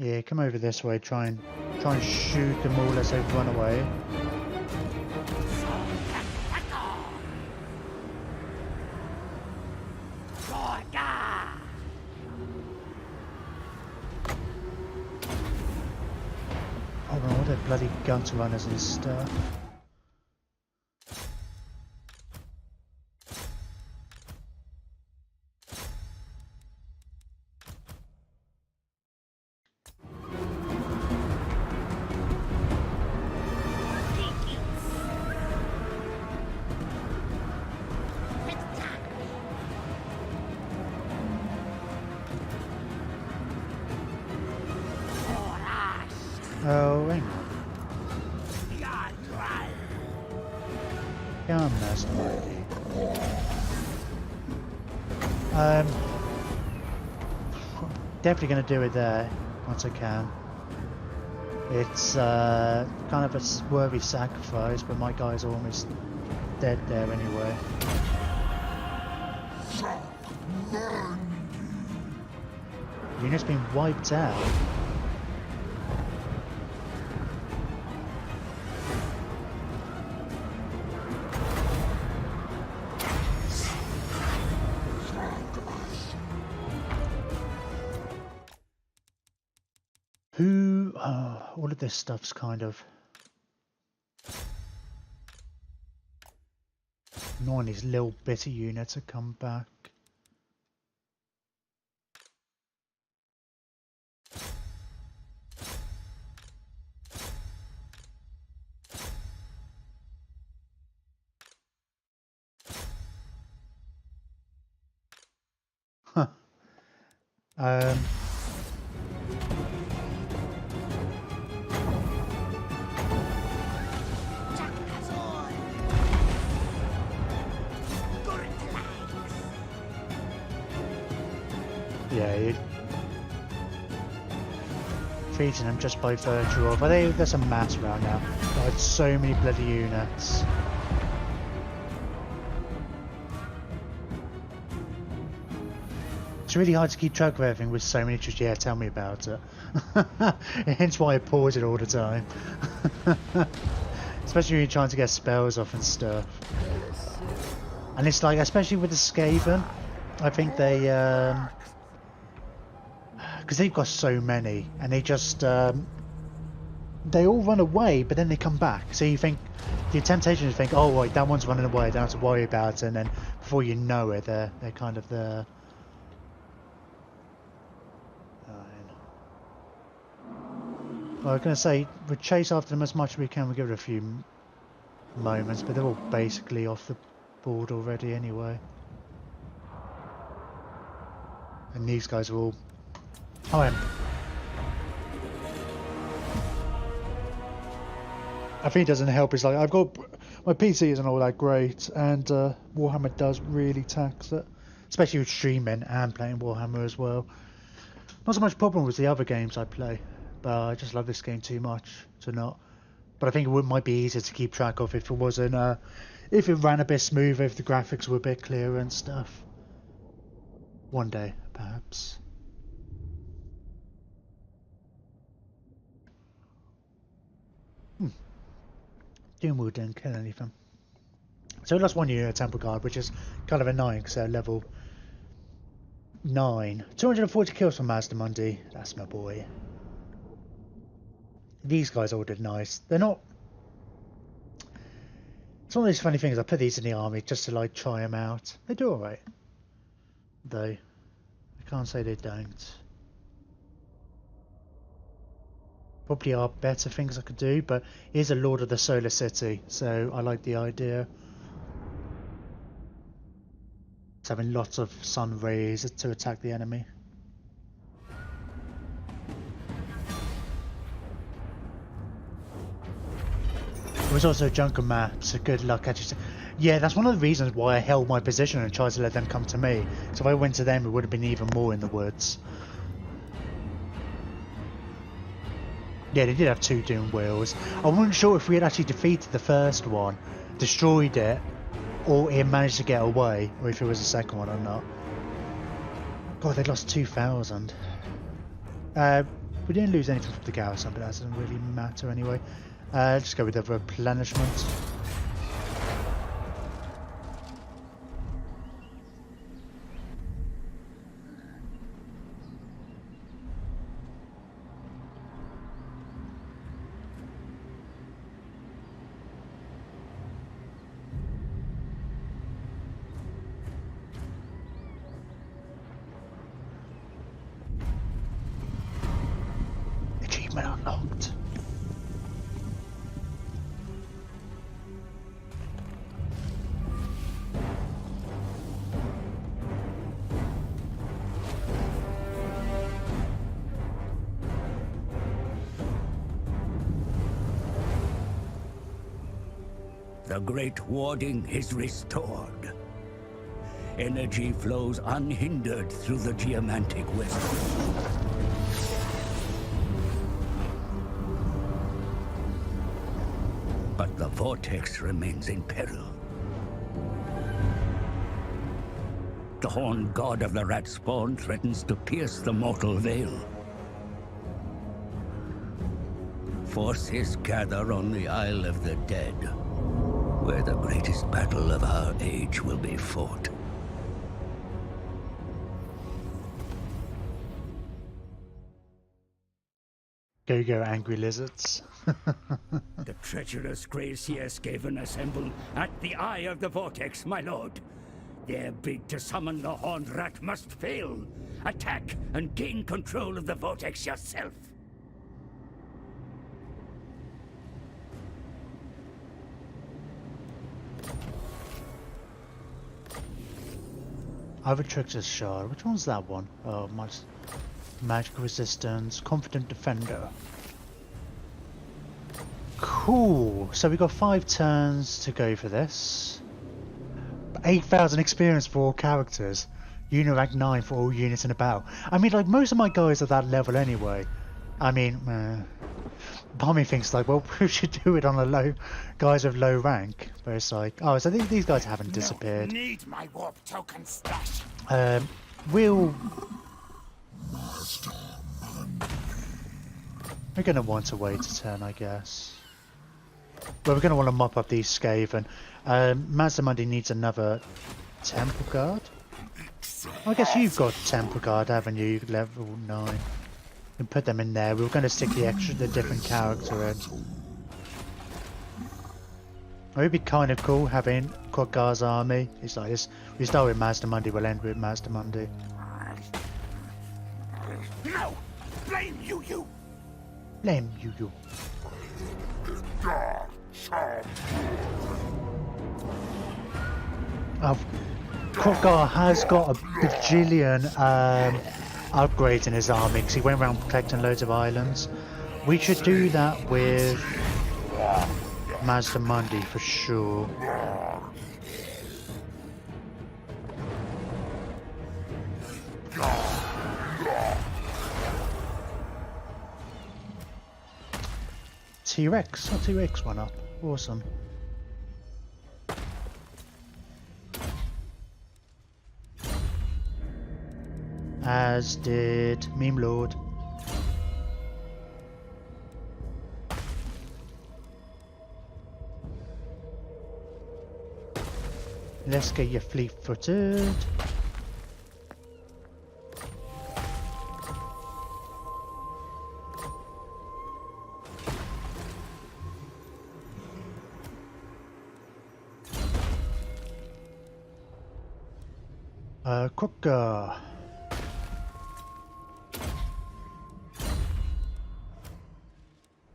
Yeah, come over this way. Try and shoot them all as they run away. Oh man, what are bloody gun runners and stuff. Oh, hang on. Come on, Mazdamundi. Definitely going to do it there once I can. It's kind of a worthy sacrifice, but my guy's almost dead there anyway. Unit's been wiped out. All of this stuff's kind of annoying. These little bitty units have come back. Huh. Yeah, you're treating them just by virtue of... There's a mass around now. God, so many bloody units. It's really hard to keep track of everything with so many troops. Yeah, tell me about it. Hence why I pause it all the time. Especially when you're trying to get spells off and stuff. And it's like, especially with the Skaven, I think they... because they've got so many, and they just they all run away, but then they come back. So you think the temptation is to think, oh wait, that one's running away, I don't have to worry about it, and then before you know it, they're kind of there. Well, I was going to say we chase after them as much as we can. We give it a few moments, but they're all basically off the board already anyway. And these guys are all... Oh, I think it doesn't help. It's like I've got my PC isn't all that great, and Warhammer does really tax it, especially with streaming and playing Warhammer as well. Not so much problem with the other games I play, but I just love this game too much to not. But I think it might be easier to keep track of if it wasn't, if it ran a bit smoother, if the graphics were a bit clearer and stuff. One day, perhaps. Doomwood didn't kill anything. So we lost one unit of Temple Guard, which is kind of annoying because they're level 9. 240 kills from Mazdamundi. That's my boy. These guys all did nice. They're not... It's one of these funny things. I put these in the army just to like try them out. They do alright. Though. I can't say they don't. Probably are better things I could do, but he's a Lord of the Solar City, so I like the idea. It's having lots of sun rays to attack the enemy. There was also jungle maps, so good luck actually. Yeah, that's one of the reasons why I held my position and tried to let them come to me. So if I went to them, it would have been even more in the woods. Yeah, they did have 2 Doom Wheels. I wasn't sure if we had actually defeated the first one, destroyed it, or it managed to get away, or if it was the second one or not. God, they lost 2,000. We didn't lose anything from the garrison, but that doesn't really matter anyway. Just go with the replenishment. Achievement unlocked. The great warding is restored. Energy flows unhindered through the geomantic web. But the Vortex remains in peril. The horned god of the rat spawn threatens to pierce the mortal veil. Forces gather on the Isle of the Dead, where the greatest battle of our age will be fought. Go, angry lizards. The treacherous Gracious gave an assemble at the eye of the Vortex, my lord. Their bid to summon the horned rat must fail. Attack and gain control of the Vortex yourself. Other Trickster's Shard. Which one's that one? Oh, magic resistance, confident defender. Cool. So we got 5 turns to go for this. 8,000 experience for all characters. Unit rank 9 for all units in a battle. I mean, like, most of my guys are that level anyway. I mean, part of me thinks like, well, we should do it on a low guys with low rank. But it's like, oh, so these guys haven't disappeared. Need my warp token stash. We're gonna want to wait a turn, I guess. Well, we're gonna want to mop up these Skaven. Mazdamundi needs another Temple Guard. I guess you've got Temple Guard, haven't you? Level 9. You can put them in there. We were going to stick the different character in. It would be kind of cool having Quaggar's army. It's like this. We start with Mazdamundi, we'll end with Mazdamundi. No! Blame you! Blame you. Quaggar has got a bajillion upgrades in his army because he went around protecting loads of islands. We should do that with Mazdamundi for sure. T-Rex, oh, T-Rex went up. Awesome. As did Meme Lord. Let's get your fleet-footed. Cooker.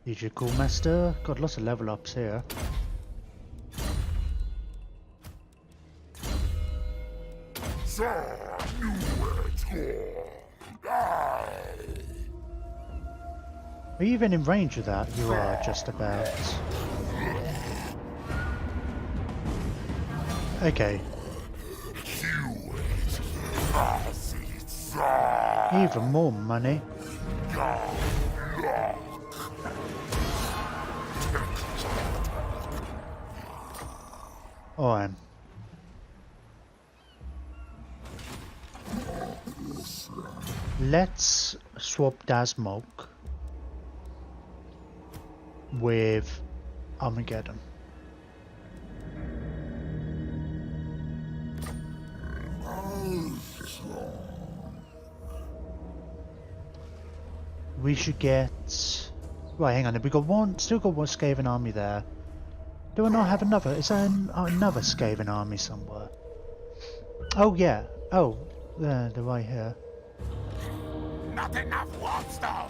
DJ Cool Master. Got lots of level ups here. Are you even in range of that? You are just about. Okay. Even more money. Alright. Let's swap Dasmok with Armageddon. We should get... Right, hang on, we got one, still got one Skaven army there. Do I not have another? Is there another Skaven army somewhere? Oh yeah, oh, they're right here. Not enough warps, though.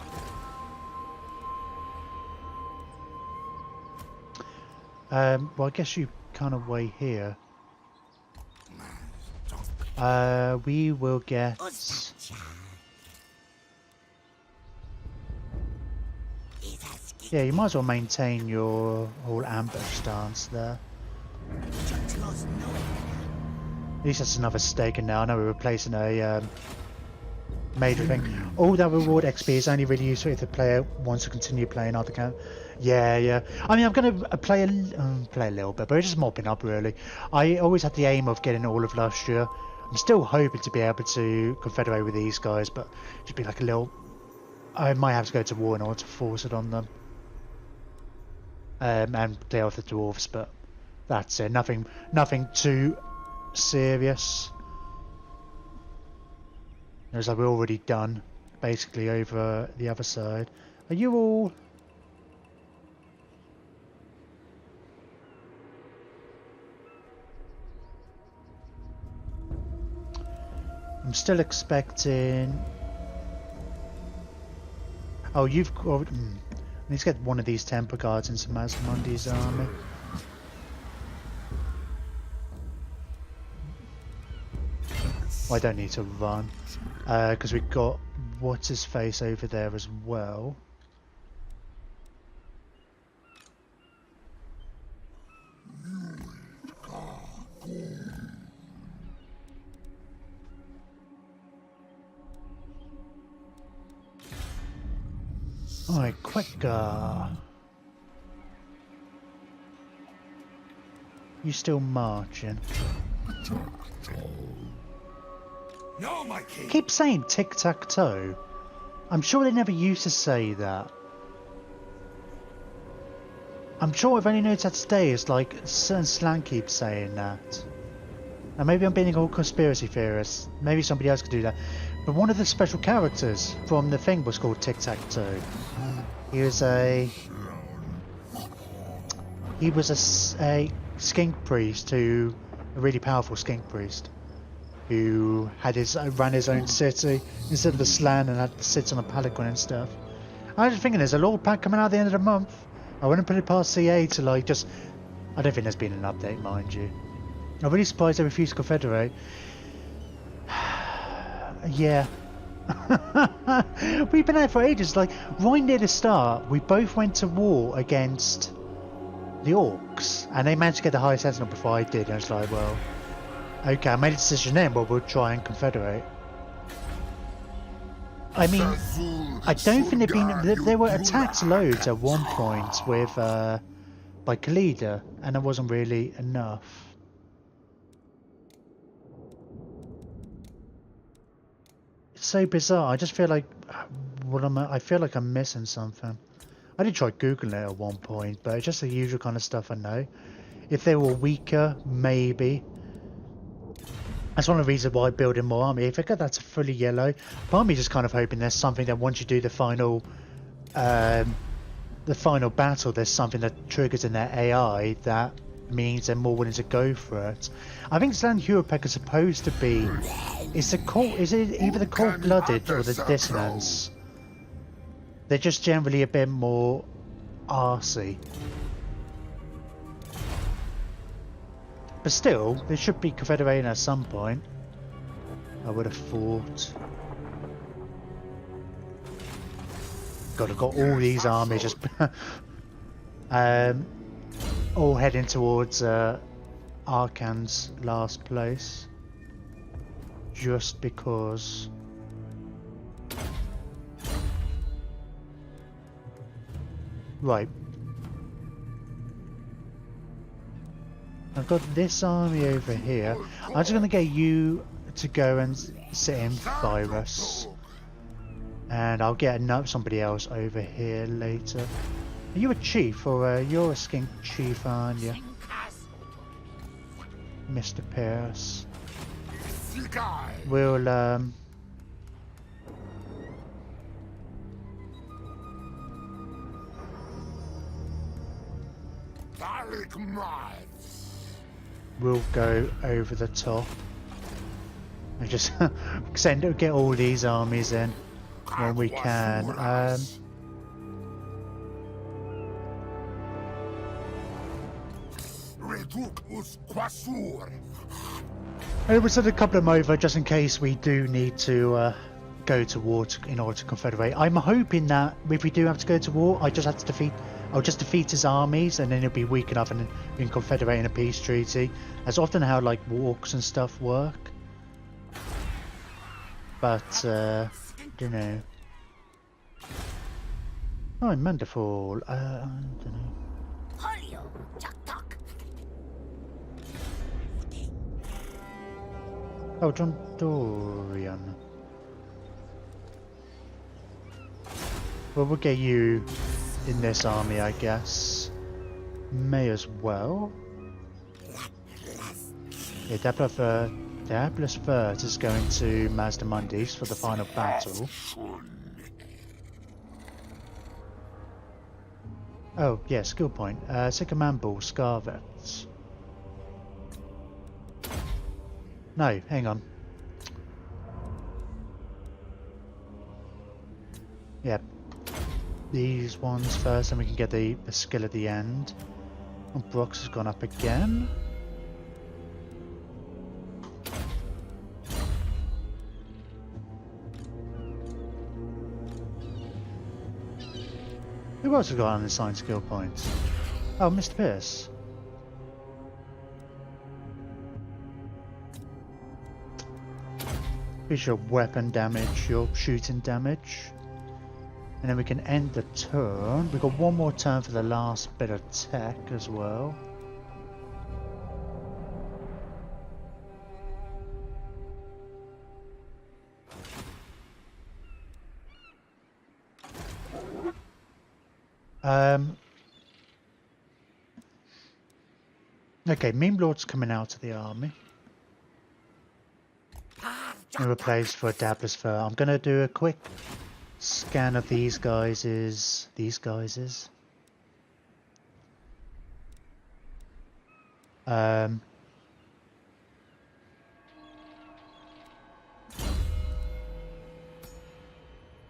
Well, I guess you kind of wait here. We will get... Yeah, you might as well maintain your whole ambush stance there. At least that's another stake in now. I know we're replacing a major thing. All that reward XP is only really useful if the player wants to continue playing other games. Yeah. I mean, I'm going to play a little bit, but it's just mopping up really. I always had the aim of getting all of last year. I'm still hoping to be able to confederate with these guys, but just be like a little... I might have to go to war in order to force it on them. And play off the dwarves, but that's it. Nothing too serious. It's like we're already done, basically, over the other side. Are you all... I'm still expecting... Oh, you've got... I need to get one of these temper guards into Mazdamundi's army. Well, I don't need to run, because we've got what's-his-face over there as well. Alright, quicker. You still marching? No, my king. Keep saying tic-tac-toe. I'm sure they never used to say that. I'm sure I've only noticed that today. It's like certain slang keeps saying that. And maybe I'm being all conspiracy theorist. Maybe somebody else could do that. But one of the special characters from the thing was called Tic-Tac-Toe. He was a skink priest a really powerful skink priest who ran his own city instead of a slan and had to sit on a palanquin and stuff. I was just thinking, there's a law pack coming out at the end of the month. I wouldn't put it past CA to like just... I don't think there's been an update, mind you. I'm really surprised they refused to confederate. Yeah. We've been out for ages. Like, right near the start, we both went to war against the orcs, and they managed to get the highest sentinel before I did. And I was like, well, okay, I made a decision then, but we'll try and confederate. I mean, I don't think there were attacks loads at one point with by Khalida, and it wasn't really enough. It's so bizarre. I just feel like I feel like I'm missing something. I did try Googling it at one point, but it's just the usual kind of stuff I know. If they were weaker, maybe. That's one of the reasons why I build in more army. If I get that to fully yellow, part of me just kind of hoping there's something that once you do the final battle, there's something that triggers in their AI that means they're more willing to go for it. I think Slan Hurapek is supposed to be... Is it either the cold-blooded or the dissonance? They're just generally a bit more arsey. But still, they should be confederating at some point. I would have thought. God, I've got all these armies just all heading towards Arkan's last place. Just because. Right. I've got this army over here. I'm just going to get you to go and sit in Virus. And I'll get somebody else over here later. Are you a chief or you're a skink chief, aren't you, Mr. Pierce? We'll we'll go over the top and just get all these armies in when we can. And we'll send a couple of them over just in case we do need to go to war in order to confederate. I'm hoping that if we do have to go to war, I'll just defeat his armies, and then he'll be weak enough, and then we can confederate in a peace treaty. That's often how like walks and stuff work. But don't know. Oh, in Mandafall. I don't know. Oh, John Dorian. Well, we'll get you in this army, I guess. May as well. Yeah, Daedalus Vert is going to Mazdamundi for the final battle. Oh, yeah, skill point. Sycamore Ball, Scarvet. No, hang on. Yep. These ones first, and we can get the skill at the end. And Brox has gone up again. Who else has got unassigned skill points? Oh, Mr. Pierce. Here's your weapon damage, your shooting damage. And then we can end the turn. We've got one more turn for the last bit of tech as well. Okay, Meme Lord's coming out of the army. And replaced for Daedalus Fur. I'm gonna do a quick scan of these guys'.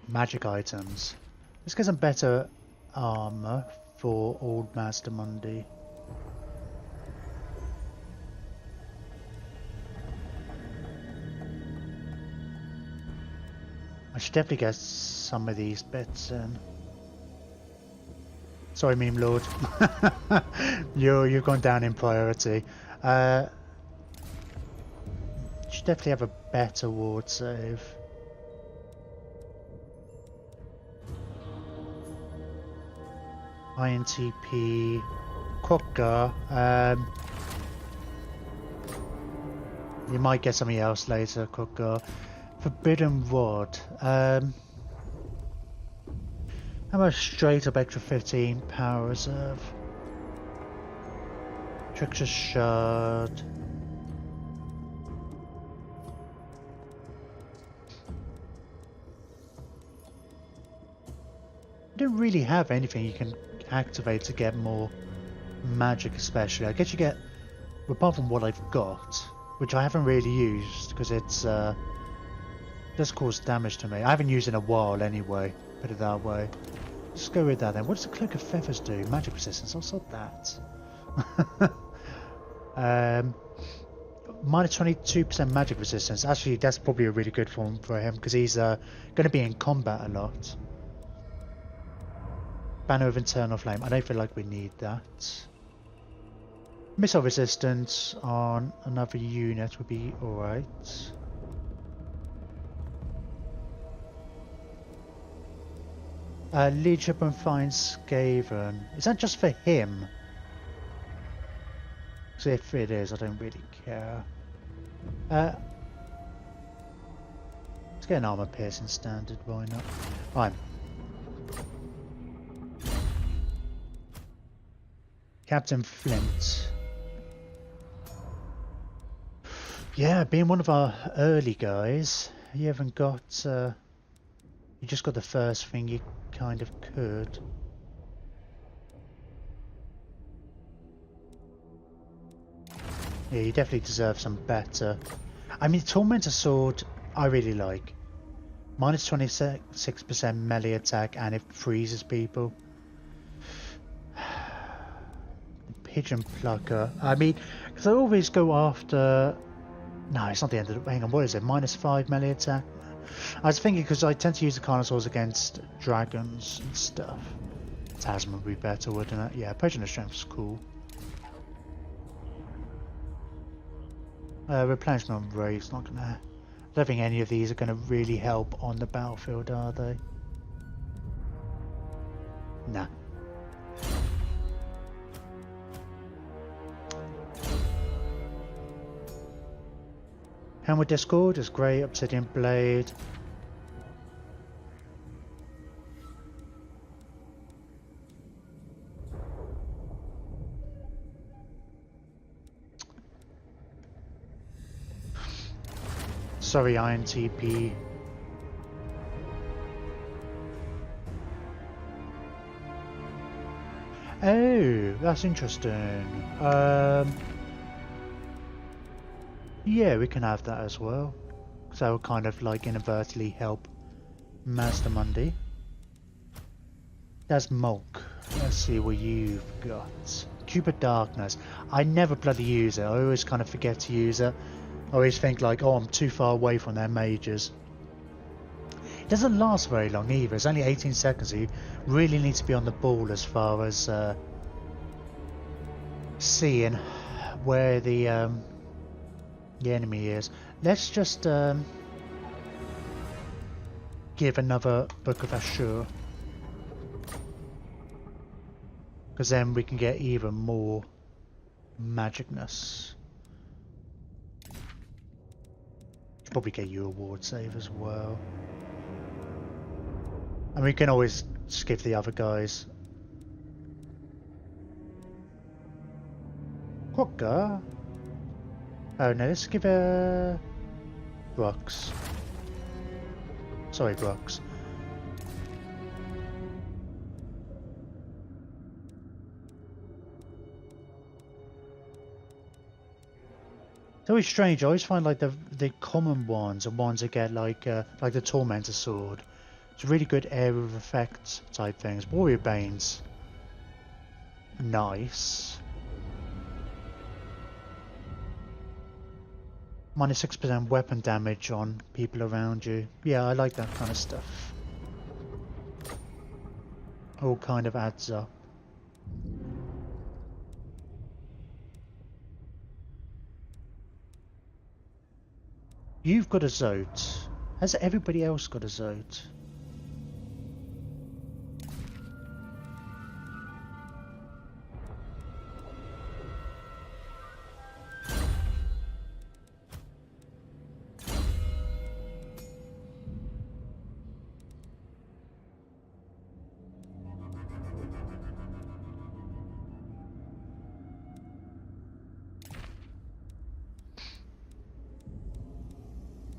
Magic items. Let's get some better armor for old Mazdamundi. I should definitely get some of these bits in. Sorry, Meme Lord. You've gone down in priority. Should definitely have a better ward save. INTP Quokka. You might get something else later, Quokka. Forbidden Rod. How about straight up extra 15 power reserve? Trickster Shard. I don't really have anything you can activate to get more magic, especially. I guess you get, apart from what I've got, which I haven't really used because it's does cause damage to me. I haven't used it in a while anyway, put it that way. Let's go with that then. What does the Cloak of Feathers do? Magic resistance, I'll sort that. Minus 22% magic resistance. Actually, that's probably a really good form for him because he's going to be in combat a lot. Banner of Internal Flame. I don't feel like we need that. Missile resistance on another unit would be alright. Leadership and Fine Skaven. Is that just for him? So if it is, I don't really care. Let's get an armor piercing standard, why not? Right. Captain Flint. Yeah, being one of our early guys, you haven't got, you just got the first thing you kind of could. Yeah, you definitely deserve some better. I mean, Tormentor Sword, I really like. Minus 26% melee attack and it freezes people. Pigeon Plucker. I mean, because I always go after... No, it's not the end of the... Hang on, what is it? Minus 5 melee attack? I was thinking because I tend to use the Carnosaurs against dragons and stuff. Tasman would be better, wouldn't it? Yeah, Potion of Strength is cool. Replenishment rate's not gonna... I don't think any of these are gonna really help on the battlefield, are they? Nah. Helmet Discord is great, Obsidian Blade. Sorry, INTP. Oh, that's interesting. Yeah, we can have that as well. So it'll kind of like inadvertently help Mazdamundi. That's Mulk. Let's see what you've got. Cube of Darkness. I never bloody use it. I always kind of forget to use it. I always think like, oh, I'm too far away from their mages. It doesn't last very long either. It's only 18 seconds. So you really need to be on the ball as far as seeing where the enemy is. Let's just give another Book of Ashur, because then we can get even more magicness. Should probably get you a ward save as well. And we can always skip the other guys. Quokka. Oh no, let's give a Brooks. Sorry, Brooks. It's always strange. I always find like the common ones are ones that get like the Tormentor Sword. It's a really good area of effect type things. Warrior Bane's nice. Minus 6% weapon damage on people around you. Yeah, I like that kind of stuff. All kind of adds up. You've got a Zote. Has everybody else got a Zote?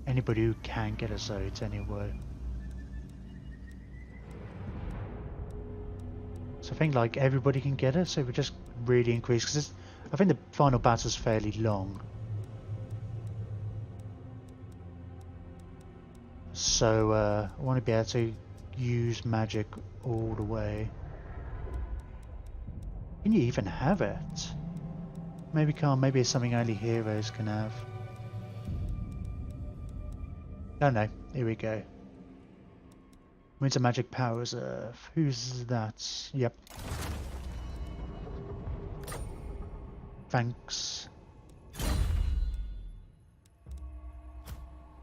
Anybody who can get a Zote anyway. So I think like everybody can get it, so we just really increase, because I think the final battle's fairly long. So I want to be able to use magic all the way. Can you even have it? Maybe can't, maybe it's something only heroes can have. Oh no, here we go. Winter Magic Power Reserve. Who's that? Yep. Thanks.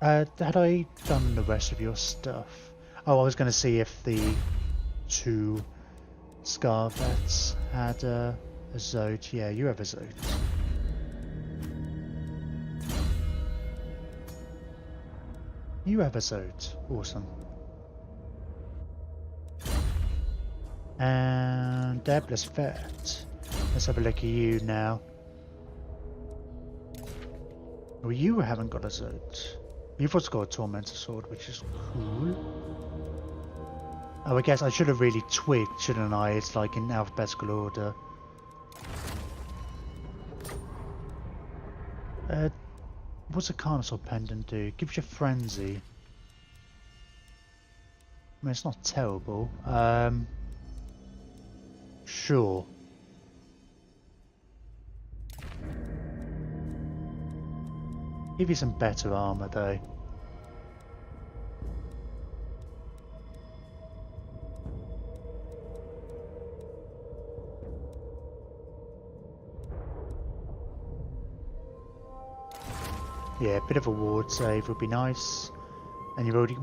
Had I done the rest of your stuff? Oh, I was going to see if the two Scar Vets had a Zote. Yeah, you have a Zote. You have a Zote. Awesome. And Dabless Vet. Let's have a look at you now. Well, you haven't got a sword. You've also got a Tormentor sword, which is cool. Oh, I guess I should have really twigged, shouldn't I? It's like in alphabetical order. What's a Carnosaur pendant do? Gives you frenzy. I mean, it's not terrible. Sure. Give you some better armor though. Yeah, a bit of a ward save would be nice. And you've already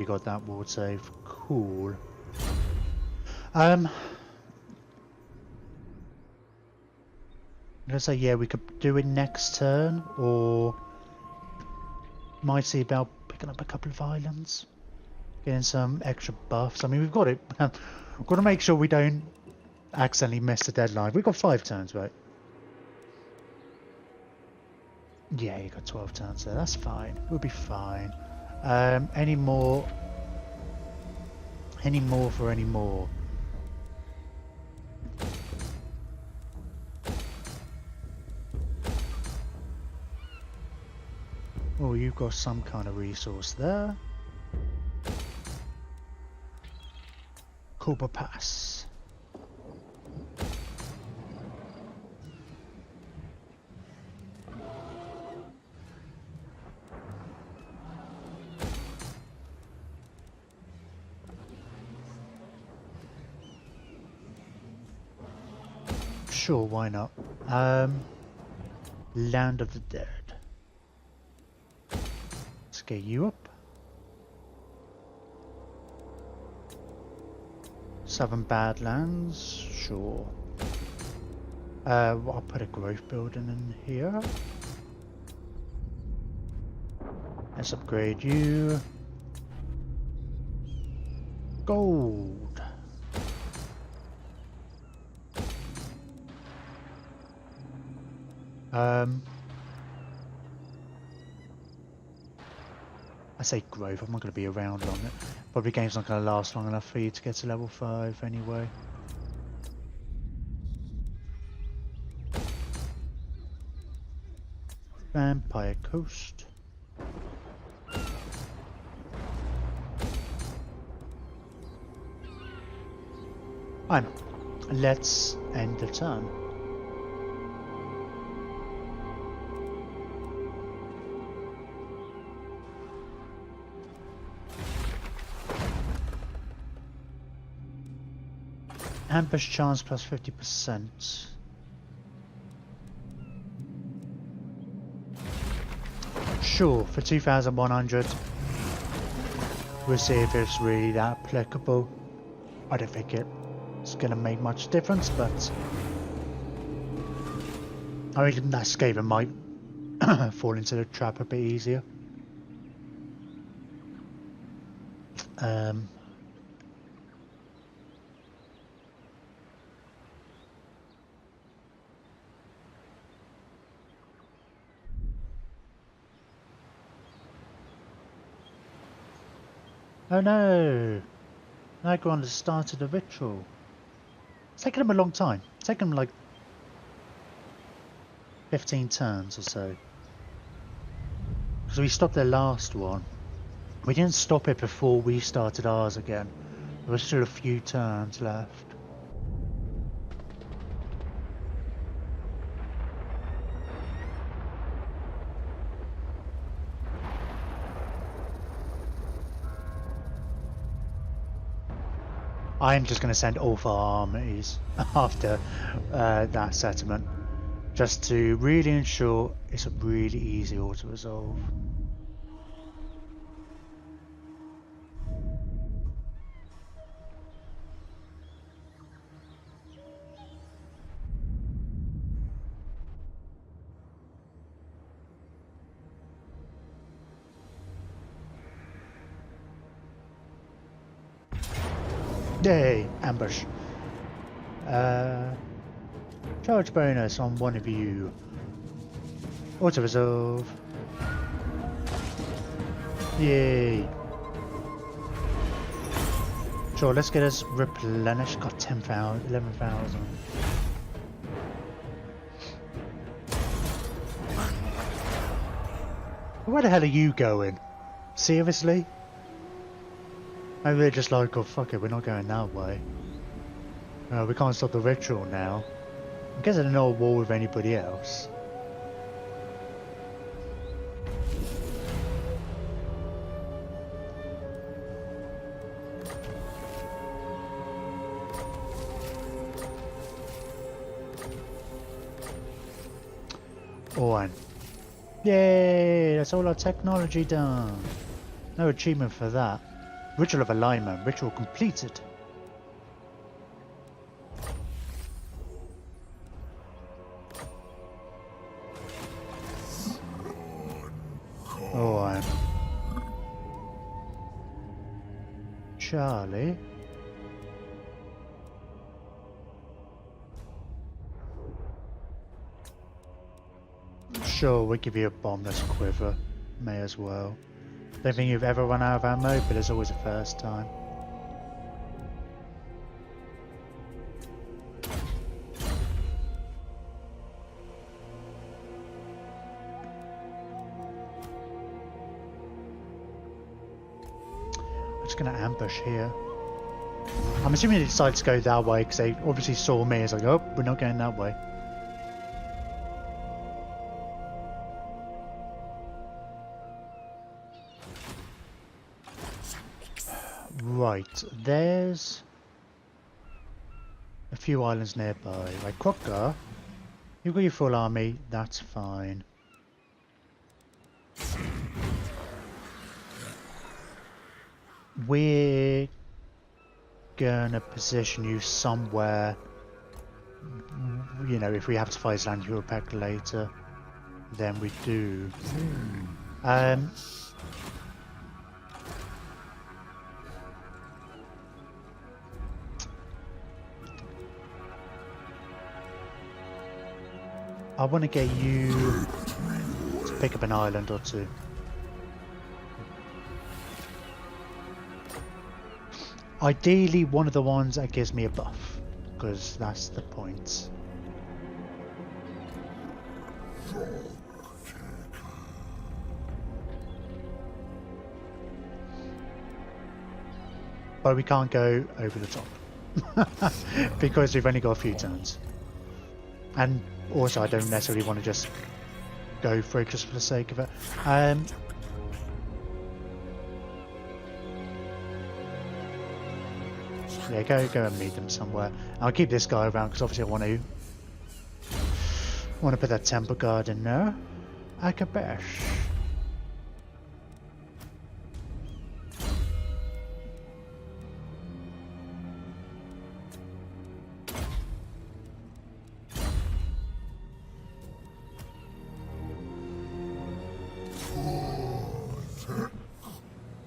got that ward save. Cool. I'm gonna say yeah, we could do it next turn, or might see about picking up a couple of islands, getting some extra buffs. I mean, we've got it. We've got to make sure we don't accidentally miss the deadline. We've got 5 turns, right? Yeah, you got 12 turns there. That's fine. We'll be fine. Any more for any more? Oh, you've got some kind of resource there. Cooper Pass. Sure, why not? Land of the Dead. Let's get you up. Southern Badlands, sure. I'll put a growth building in here. Let's upgrade you. Gold. I say growth, I'm not going to be around long. Probably game's not going to last long enough for you to get to level 5 anyway. Vampire Coast. Fine. Let's end the turn. Ambush chance plus 50%. Sure, for 2,100. We'll see if it's really that applicable. I don't think it's going to make much difference, but I mean, that Skaven might fall into the trap a bit easier. Oh no! Nigron has started a ritual. It's taken him a long time. It's taken him like 15 turns or so. Because we stopped their last one. We didn't stop it before we started ours again. There was still a few turns left. I'm just going to send all 4 armies after that settlement, just to really ensure it's a really easy auto-resolve. Yay! Ambush. Charge bonus on one of you. Auto resolve. Yay. Sure, let's get us replenished. Got 10,000, 11,000. Where the hell are you going? Seriously? Maybe they're just like, oh fuck it, we're not going that way. We can't stop the ritual now. I guess they're not at war with anybody else. Alright. Yay! That's all our technology done. No achievement for that. Ritual of alignment. Ritual completed. Alright. Charlie. Sure, we'll give you a bombless quiver. May as well. Don't think you've ever run out of ammo, but there's always a first time. I'm just gonna ambush here. I'm assuming they decided to go that way because they obviously saw me. It's like, oh, we're not going that way. Right, there's a few islands nearby. Right, Krokgar, you've got your full army, that's fine. We're gonna position you somewhere, you know, if we have to fight land Europac later, then we do. I want to get you to pick up an island or two. Ideally, one of the ones that gives me a buff, because that's the point. But we can't go over the top, because we've only got a few turns. And also, I don't necessarily want to just go for it just for the sake of it. Yeah, go and meet them somewhere. I'll keep this guy around because obviously I want to put that temple guard in there. Akabesh.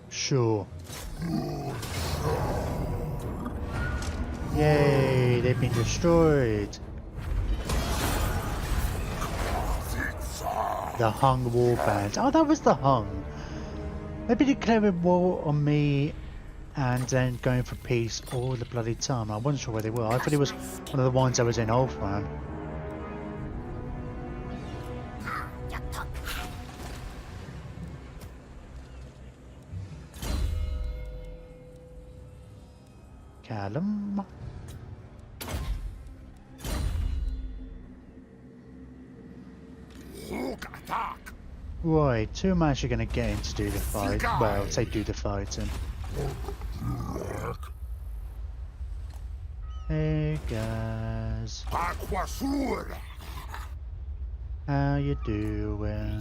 Sure. Yay, they've been destroyed. The Hung warband. Oh, that was the Hung. They've been declaring war on me and then going for peace all the bloody time. I wasn't sure where they were. I thought it was one of the ones that was in Ulfran. Callum. Right, who am I actually going to get in to do the fight? Well, say do the fighting. Hey guys. How you doing?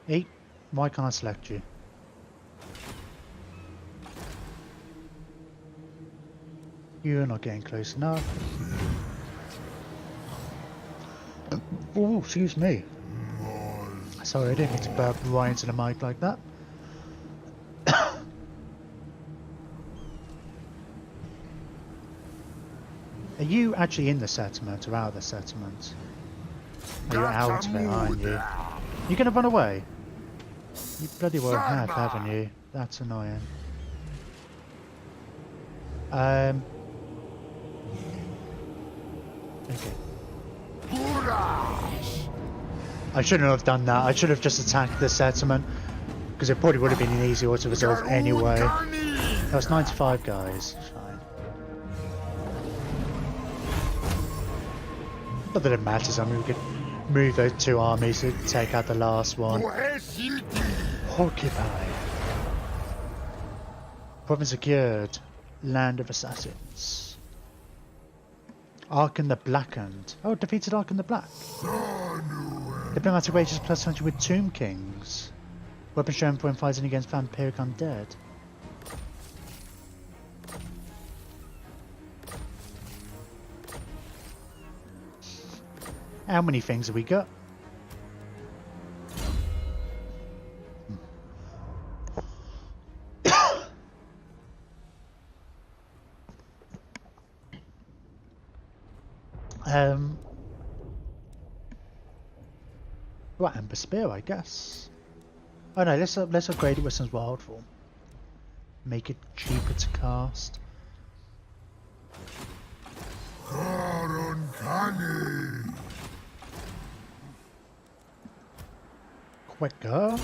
Hey, why can't I select you? You're not getting close enough. Oh, excuse me. Sorry, I didn't mean to burp right into the mic like that. Are you actually in the settlement or out of the settlement? Oh, you're out of it, aren't you? You're gonna run away? You bloody well have, haven't you? That's annoying. Okay. I shouldn't have done that. I should have just attacked the settlement, because it probably would have been an easy auto resolve anyway. That was 95 guys. Fine. Not that it matters. I mean, we could move those two armies to take out the last one. Occupy. Province secured. Land of Assassins. Arkan the Blackened. Oh, defeated Arkan the Black. Diplomatic wages plus 20 with Tomb Kings. Weapon strength when fighting against vampiric undead. How many things have we got? Right, Ember Spear, I guess. Oh no, let's upgrade it with some wild form. Make it cheaper to cast. Quicker.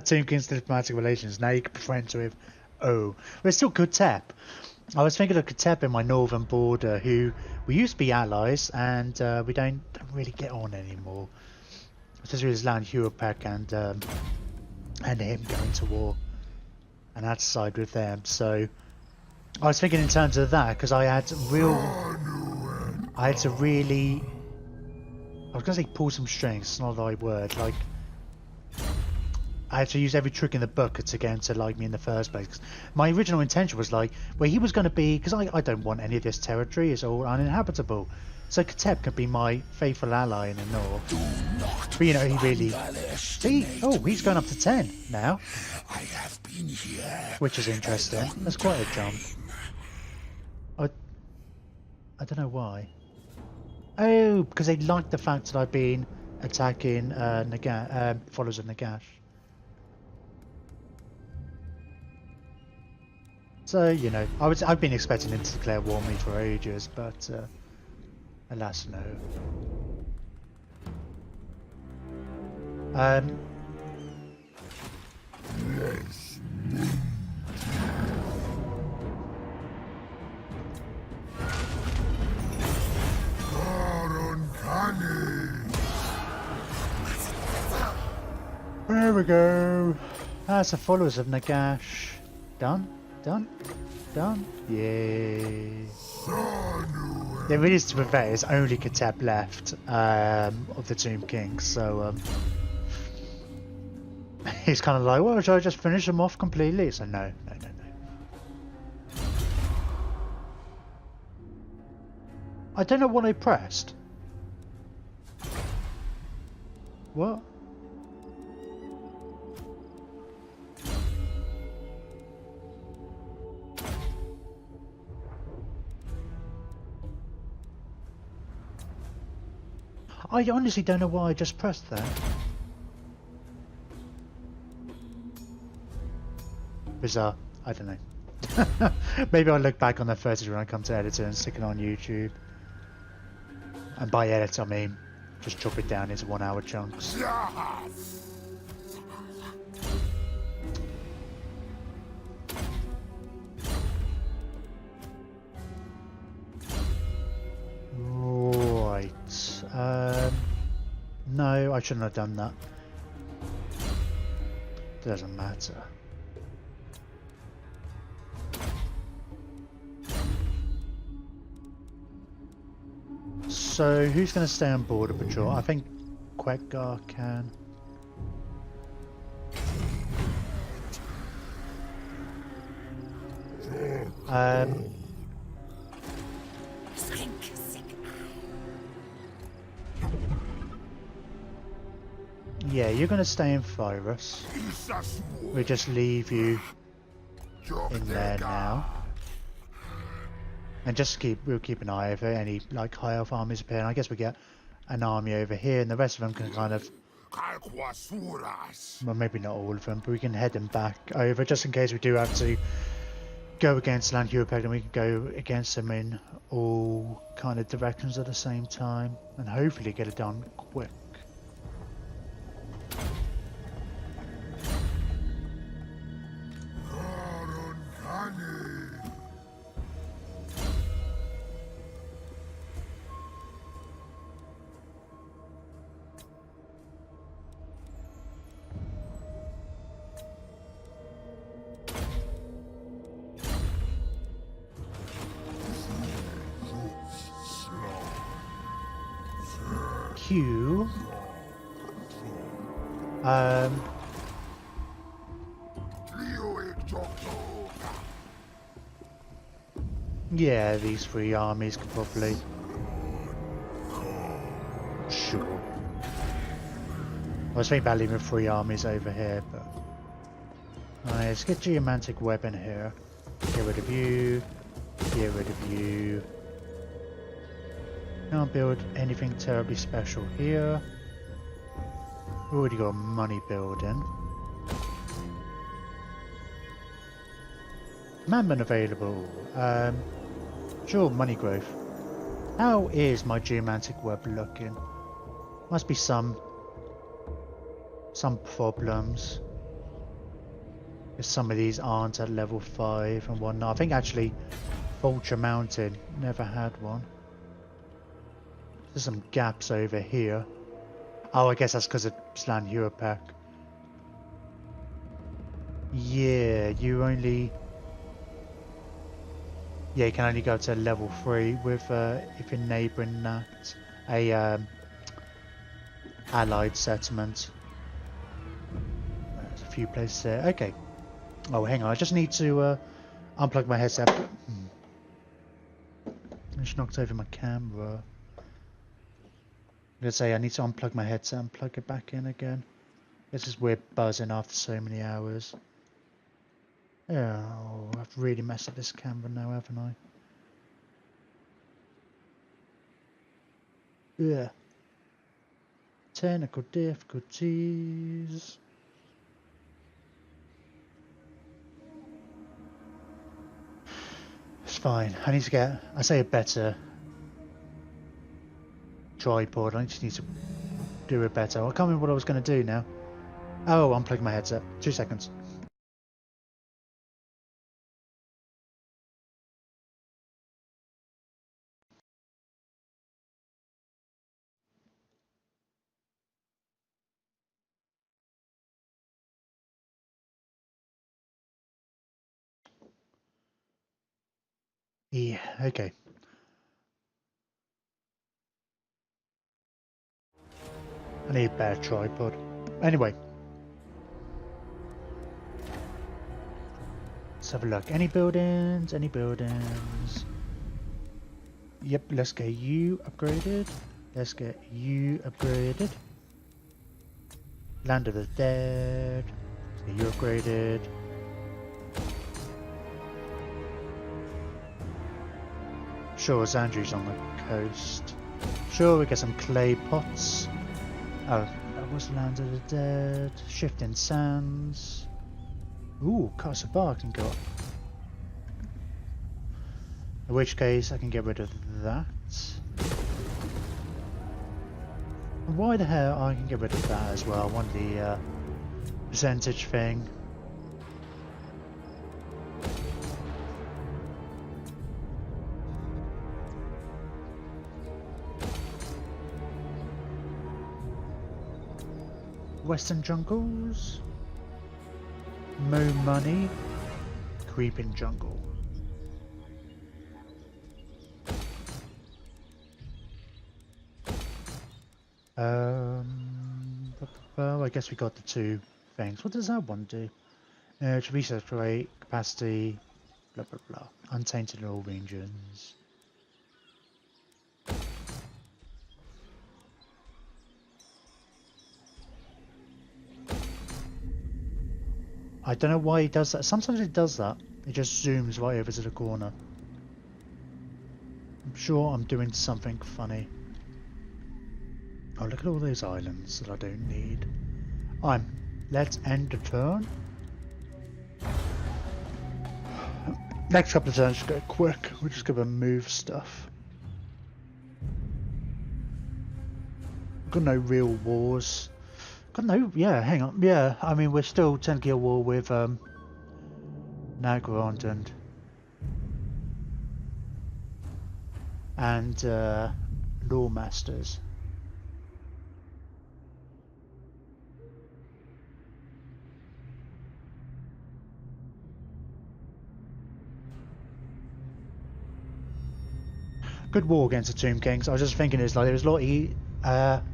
Tomb King's diplomatic relations. Now you can be friends with but it's still Kutep. I was thinking of Kutep in my northern border, who we used to be allies, and we don't really get on anymore. Especially with his land Hurapek and him going to war, and I had to side with them. So I was thinking in terms of that, because I had to really, I was going to say pull some strings. It's not the right word. Like, I had to use every trick in the book to get him to like me in the first place. 'Cause my original intention was like, where he was going to be, because I don't want any of this territory, it's all uninhabitable. So Kutep could be my faithful ally in the north. But you know, he really... See? Oh, he's going up to 10 now. I have been here. Which is interesting. That's quite a jump. I don't know why. Oh, because they like the fact that I've been attacking followers of Nagash. So, you know, I've been expecting him to declare war on me for ages, but alas no. There we go. That's the followers of Nagash. Done? Done? Done? Yay. There is, to be fair, there's only Kutep left of the Tomb Kings, so he's kind of like, well, should I just finish them off completely? So no. I don't know what I pressed. What? I honestly don't know why I just pressed that. Bizarre. I don't know. Maybe I'll look back on that footage when I come to edit it and stick it on YouTube. And by edit I mean just chop it down into 1 hour chunks. Right. No, I shouldn't have done that. Doesn't matter. So, who's going to stay on border patrol? I think Quetgar can. Yeah, you're going to stay in Virus. We just leave you in there now. And just we'll keep an eye over any like high elf armies appear. And I guess we get an army over here, and the rest of them can kind of, well, maybe not all of them, but we can head them back over just in case we do have to go against Land Europeg, and we can go against them in all kind of directions at the same time, and hopefully get it done quick. Q. Yeah, these three armies could probably. Sure. I was thinking about leaving three armies over here, but. Alright, let's get Geomantic Weapon here. Get rid of you. Get rid of you. Can't build anything terribly special here. Already got money building. Commandment available. Sure, money growth. How is my Geomantic Web looking? Must be some problems. Because some of these aren't at level 5 and whatnot. I think actually Vulture Mountain never had one. There's some gaps over here. Oh, I guess that's because of Land Europeg. Yeah, you only... Yeah, you can only go to level 3 with if you're neighbouring that. A allied settlement. There's a few places there. Okay. Oh, hang on. I just need to unplug my headset. I just knocked over my camera. I'm gonna say I need to unplug my headset and plug it back in again. This is weird buzzing after so many hours. Oh, I've really messed up this camera now, haven't I? Yeah. Technical difficulties. It's fine. I need to get, I say, a better tripod. I just need to do it better. I can't remember what I was going to do now. Oh, unplug my headset. 2 seconds. Yeah, okay. I need a better tripod. Anyway. Let's have a look. Any buildings? Any buildings? Yep, let's get you upgraded. Let's get you upgraded. Land of the Dead. Let's get you upgraded. Sure, Zandri's on the coast. Sure, we get some clay pots. Oh, that was Land of the Dead. Shifting Sands. Ooh, Castle Bar can go up. In which case, I can get rid of that. And why the hell I can get rid of that as well? I want the percentage thing. Western Jungles. Mo Money. Creeping Jungle. Well, I guess we got the two things. What does that one do? Research rate, capacity, blah blah blah. Untainted in all regions. I don't know why he does that. Sometimes he does that. It just zooms right over to the corner. I'm sure I'm doing something funny. Oh, look at all those islands that I don't need. Let's end the turn. Next couple of turns should go quick. We're just gonna move stuff. Got no real wars. Got no, yeah, hang on. Yeah, I mean, we're still technically at war with Nagrand and Lawmasters. Good war against the Tomb Kings. I was just thinking, it's like there was a lot of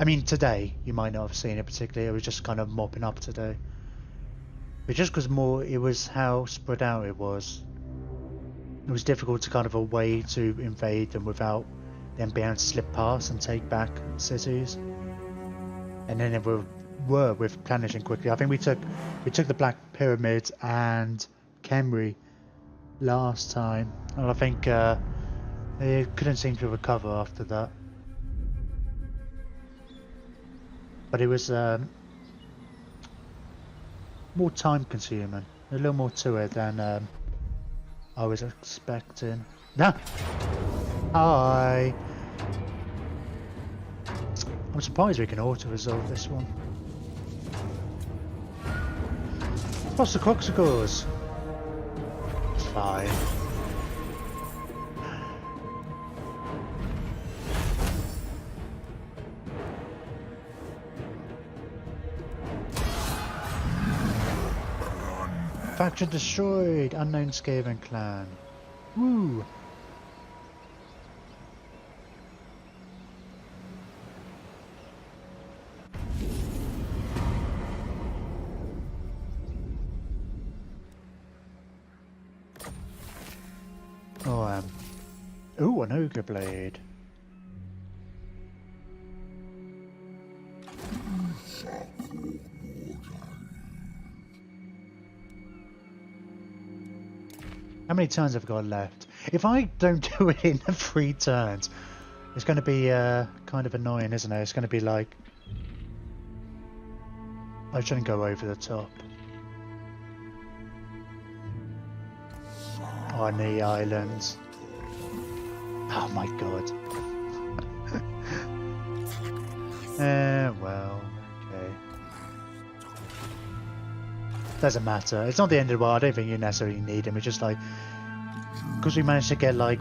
I mean, today you might not have seen it particularly. It was just kind of mopping up today, but just because it was how spread out it was. It was difficult to kind of a way to invade them without them being able to slip past and take back cities. And then we were replenishing quickly. I think we took the Black Pyramid and Khemri last time, and I think they couldn't seem to recover after that. But it was more time consuming, a little more to it than I was expecting. No! Hi! I'm surprised we can auto-resolve this one. What's the Croxicores? It's fine. Faction destroyed! Unknown Skaven clan. Woo! Oh, ooh, an ogre blade. How many turns have I got left? If I don't do it in 3 turns, it's going to be kind of annoying, isn't it? It's going to be like... I shouldn't go over the top. On the islands. Oh my god. Well, okay. Doesn't matter. It's not the end of the world. I don't think you necessarily need them. It's just like... Because we managed to get like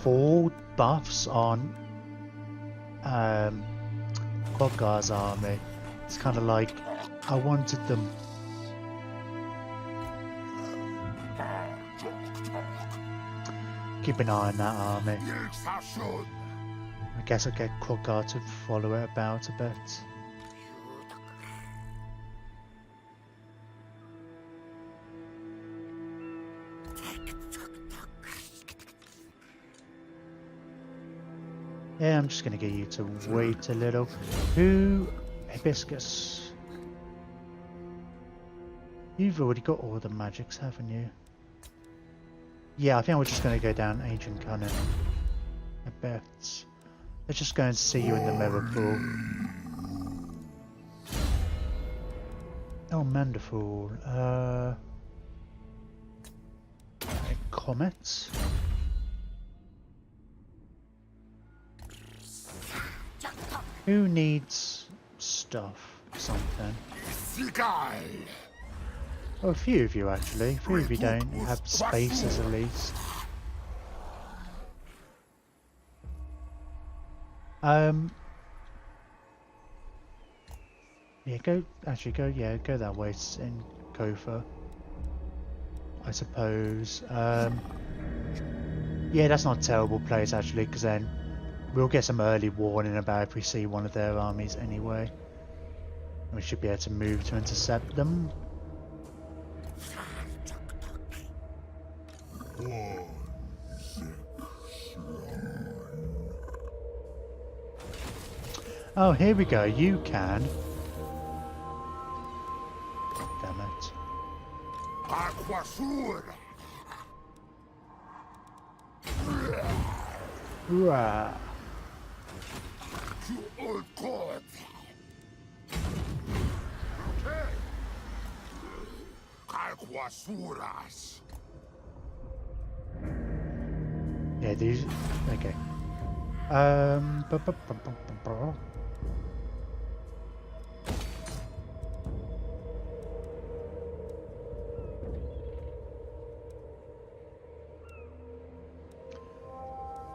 4 buffs on Quadgar's army. It's kind of like I wanted them. Keep an eye on that army. I guess I'll get Quadgar to follow it about a bit. Yeah, I'm just going to get you to wait a little. Who? Hibiscus. You've already got all the magics, haven't you? Yeah, I think we're just going to go down Ancient Cunning. I bet. Let's just go and see you in the mirror pool. Oh, Mandaful. Comet. Who needs stuff? Something. Oh, a few of you actually. A few of you don't have spaces at least. Yeah, go that way in Kofa. I suppose. Yeah, that's not a terrible place actually, because then we'll get some early warning about if we see one of their armies anyway. We should be able to move to intercept them. Oh, here we go. You can. Damn it. Aquasur. Rah. To old court. Aquasuras. Yeah, these. Okay. bu- bu- bu- bu- bu- bu-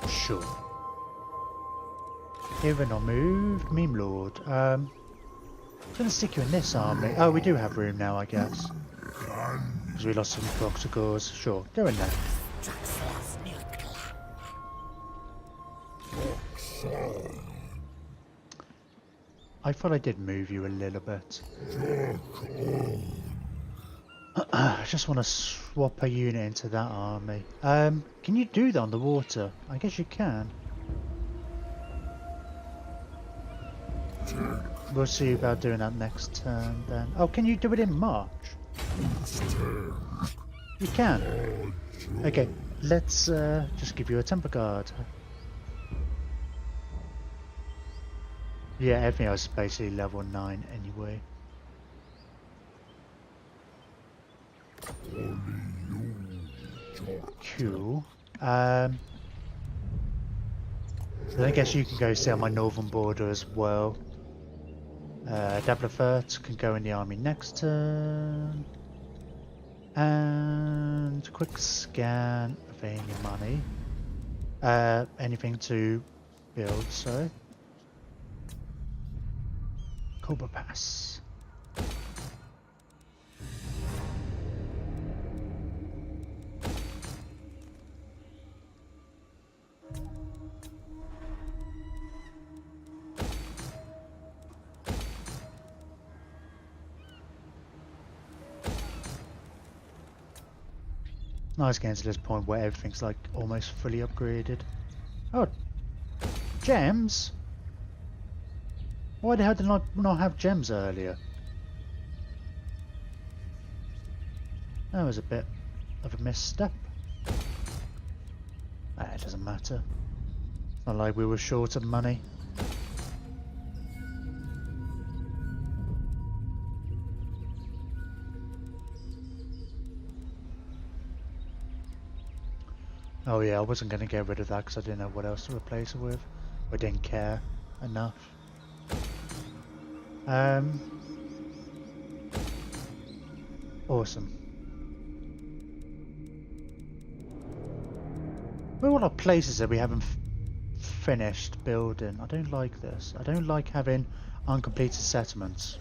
Sure. Given or moved, meme lord. I'm gonna stick you in this army. Oh, we do have room now, I guess. Because we lost some proxicors. Sure, go in there. I thought I did move you a little bit. I just want to swap a unit into that army. Can you do that on the water? I guess you can. We'll see about doing that next turn then. Oh, can you do it in March? You can. Okay, let's just give you a temper guard. Yeah, everything else is basically level 9 anyway. Cool. Then I guess you can go stay on my northern border as well. Dablefert can go in the army next turn. And quick scan of any money. Anything to build, so. Cobra Pass. Nice getting to this point where everything's like almost fully upgraded. Oh, gems? Why the hell did I not have gems earlier? That was a bit of a misstep. It doesn't matter. It's not like we were short of money. Oh yeah, I wasn't going to get rid of that because I didn't know what else to replace it with. I didn't care enough. Awesome. There are a lot of places that we haven't finished building. I don't like this. I don't like having uncompleted settlements.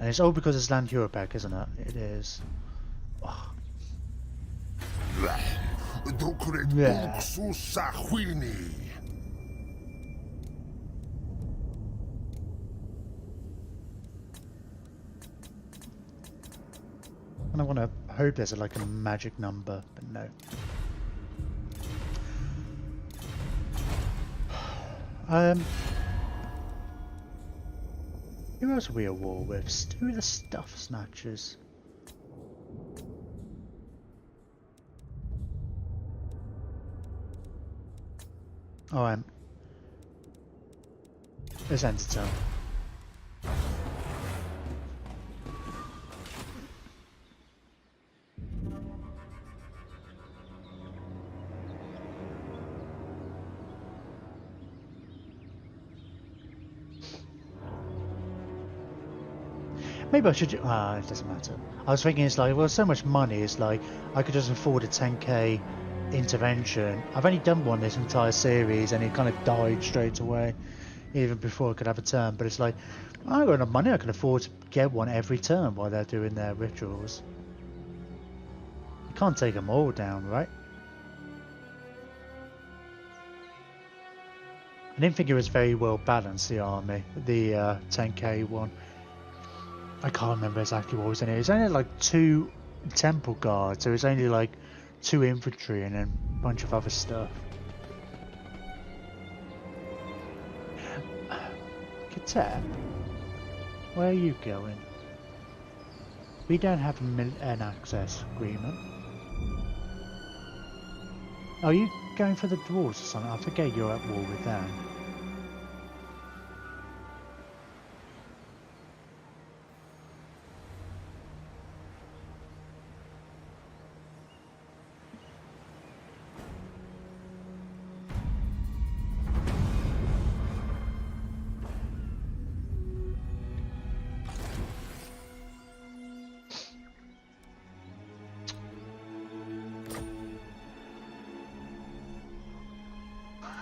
And it's all because it's Land Europec, isn't it? It is. Oh. Yeah. And I want to hope there's like a magic number, but no. Who else are we at war with? Who are the Stuff Snatchers? Oh, there's Entertail. Maybe I should. It doesn't matter. I was thinking it's like, well, so much money. It's like I could just afford a 10k intervention. I've only done one this entire series, and it kind of died straight away, even before I could have a turn. But it's like I got enough money. I can afford to get one every turn while they're doing their rituals. You can't take them all down, right? I didn't think it was very well balanced, the army, the 10k one. I can't remember exactly what was in it. It was only like 2 temple guards, so it was only like 2 infantry and then a bunch of other stuff. Katep, where are you going? We don't have an access agreement. Are you going for the dwarves or something? I forget you're at war with them.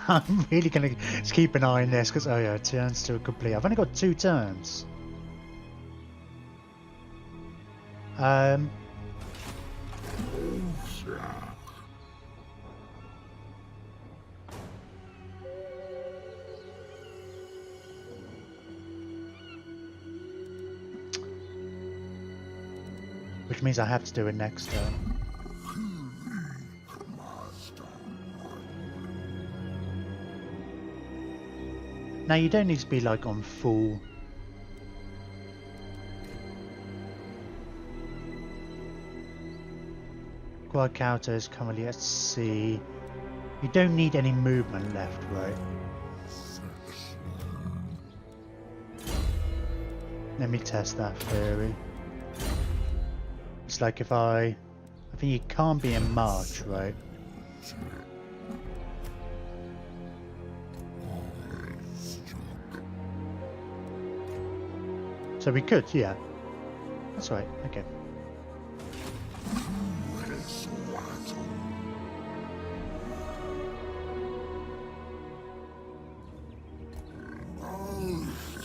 I'm really going to keep an eye on this because, oh yeah, turns still complete. I've only got 2 turns. Which means I have to do it next turn. Now you don't need to be like on full. Guadalcanal is currently at sea. You don't need any movement left, right? Let me test that theory. It's like if I think you can't be in March, right? So we could, yeah. That's right, okay.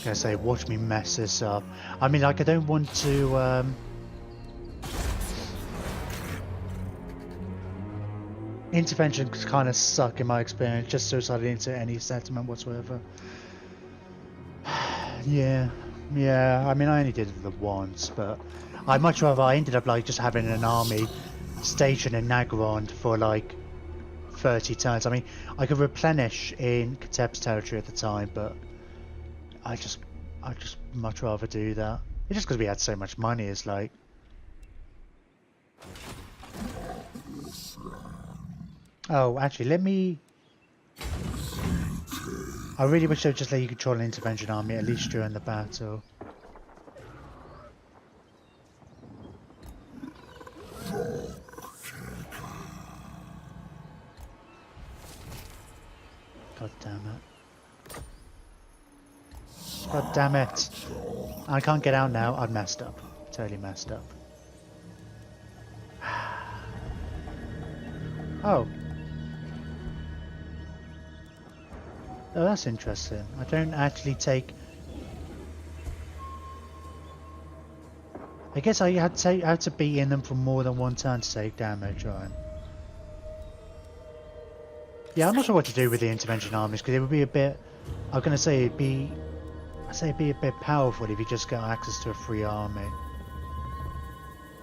I say, watch me mess this up. I mean, like, I don't want to, interventions kind of suck in my experience, just suicide into any settlement whatsoever. Yeah. Yeah, I mean, I only did it once, but I'd much rather I ended up like just having an army stationed in Nagorond for like 30 turns. I mean, I could replenish in Kateb's territory at the time, but I'd just much rather do that. It's just because we had so much money. It's like, oh, actually, let me. I really wish I would just let you control an intervention army, at least during the battle. God damn it. God damn it. I can't get out now. I've messed up. Totally messed up. Oh. Oh, that's interesting. I don't actually take... I guess I had to be in them for more than one turn to take damage, right? Yeah, I'm not sure what to do with the intervention armies, because it would be a bit... I'm going to say it'd be a bit powerful if you just got access to a free army.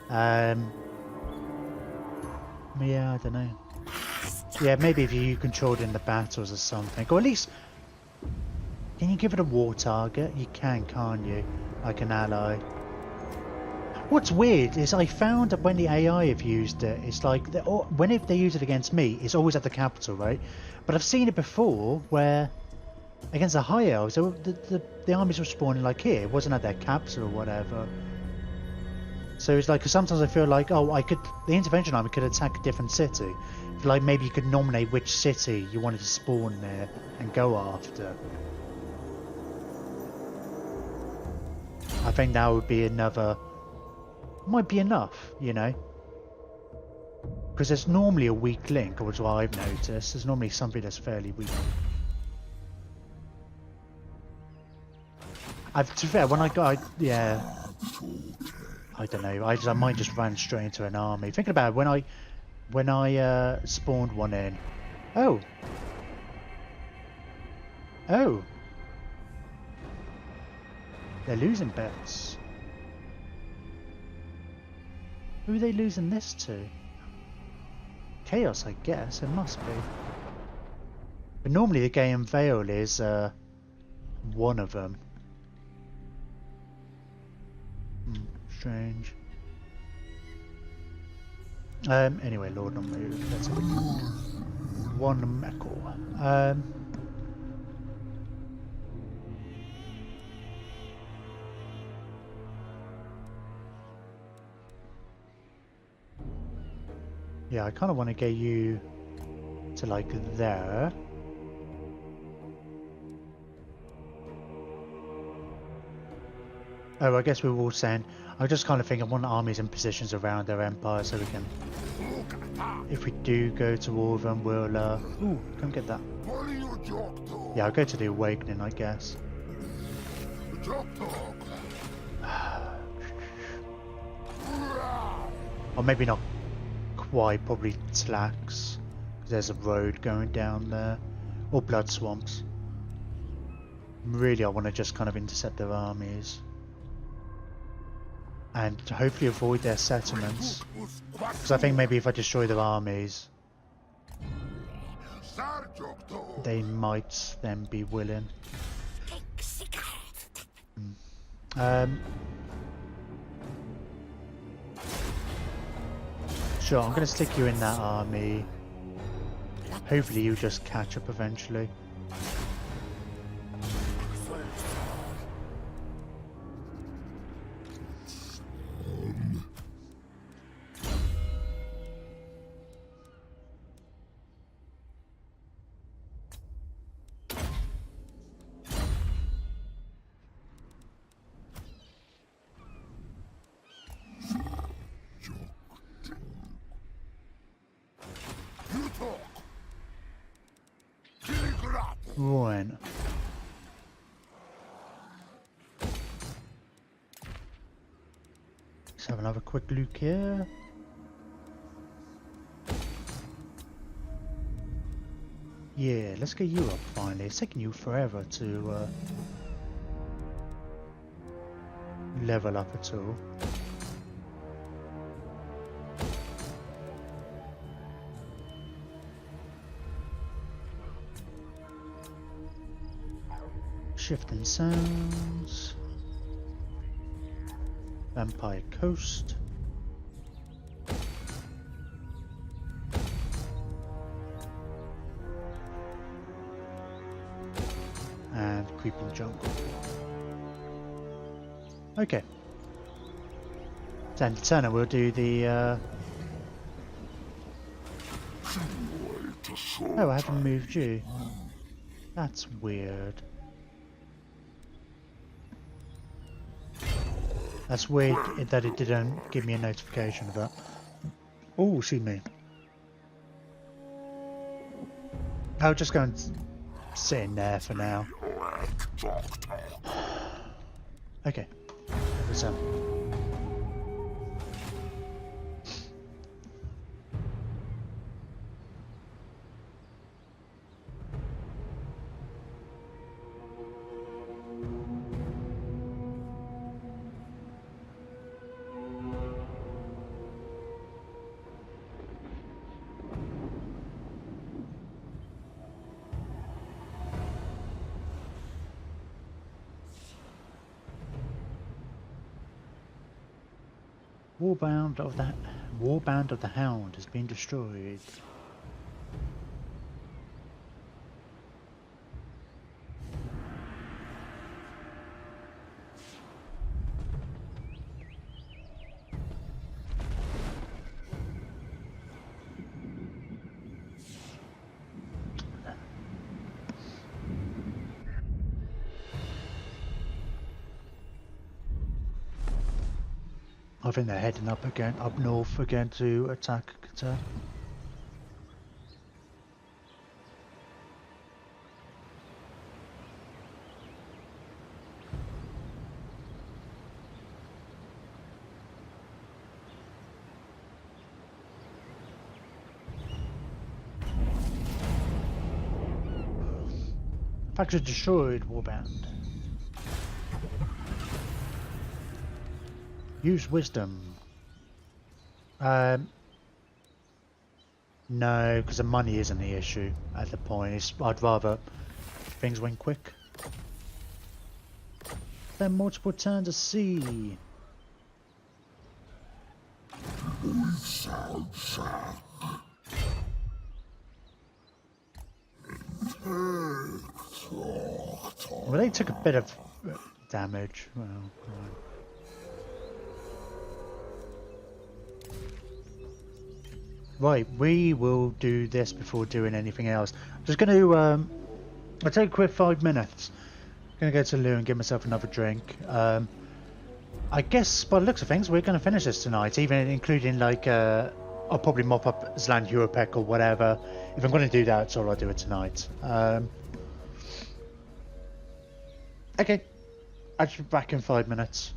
Yeah, I don't know. Yeah, maybe if you controlled in the battles or something, or at least... Can you give it a war target? You can, can't you? Like an ally. What's weird is I found that when the AI have used it, it's like when they use it against me, it's always at the capital, right? But I've seen it before where against the high elves, the armies were spawning like here. It wasn't at their capital or whatever. So it's like, cause sometimes I feel like, oh, the intervention army could attack a different city. Like maybe you could nominate which city you wanted to spawn there and go after. I think that would be another... Might be enough, you know? Because there's normally a weak link, or what I've noticed. There's normally something that's fairly weak. To be fair, when I got... yeah. I don't know. I might just ran straight into an army. Thinking about it, when I spawned one in... Oh! Oh! They're losing bets. Who are they losing this to? Chaos, I guess. It must be. But normally the Gaian Vale is one of them. Strange. Anyway, Lord on move. Let's have one meckle. Yeah, I kind of want to get you to like there. Oh, I guess we will send. I just kind of think I want armies in positions around their empire so we can. If we do go to war with them, we'll. Ooh, come get that. Yeah, I'll go to the Awakening, I guess. Or maybe not quite, probably Slacks. Because there's a road going down there. Or Blood Swamps. Really, I want to just kind of intercept their armies. And hopefully avoid their settlements. Because I think maybe if I destroy their armies, they might then be willing. Sure, I'm going to stick you in that army. Hopefully you just catch up eventually. Right. Let's have another quick look here. Yeah, let's get you up finally. It's taking you forever to level up at all. Shifting Sounds, Vampire Coast, and Creeping Jungle. Okay. Then Turner will do the Oh, I haven't moved you. That's weird. That's weird that it didn't give me a notification of that. Oh, excuse me. I'll just go and sit in there for now. Okay. So. Warband of the Hound has been destroyed. I think they're heading up north again to attack Qatar. Factory destroyed, Warband. Use wisdom. No, because the money isn't the issue at the point. I'd rather things went quick. Then multiple turns of sea. shall check. Well, they took a bit of damage. Well, right, we will do this before doing anything else. I'm just going to, I'll take a quick 5 minutes. I'm going to go to the loo and give myself another drink. I guess by the looks of things, we're going to finish this tonight, even including like, I'll probably mop up Zland Europec or whatever. If I'm going to do that, it's all I'll do it tonight. Okay, I'll be back in 5 minutes.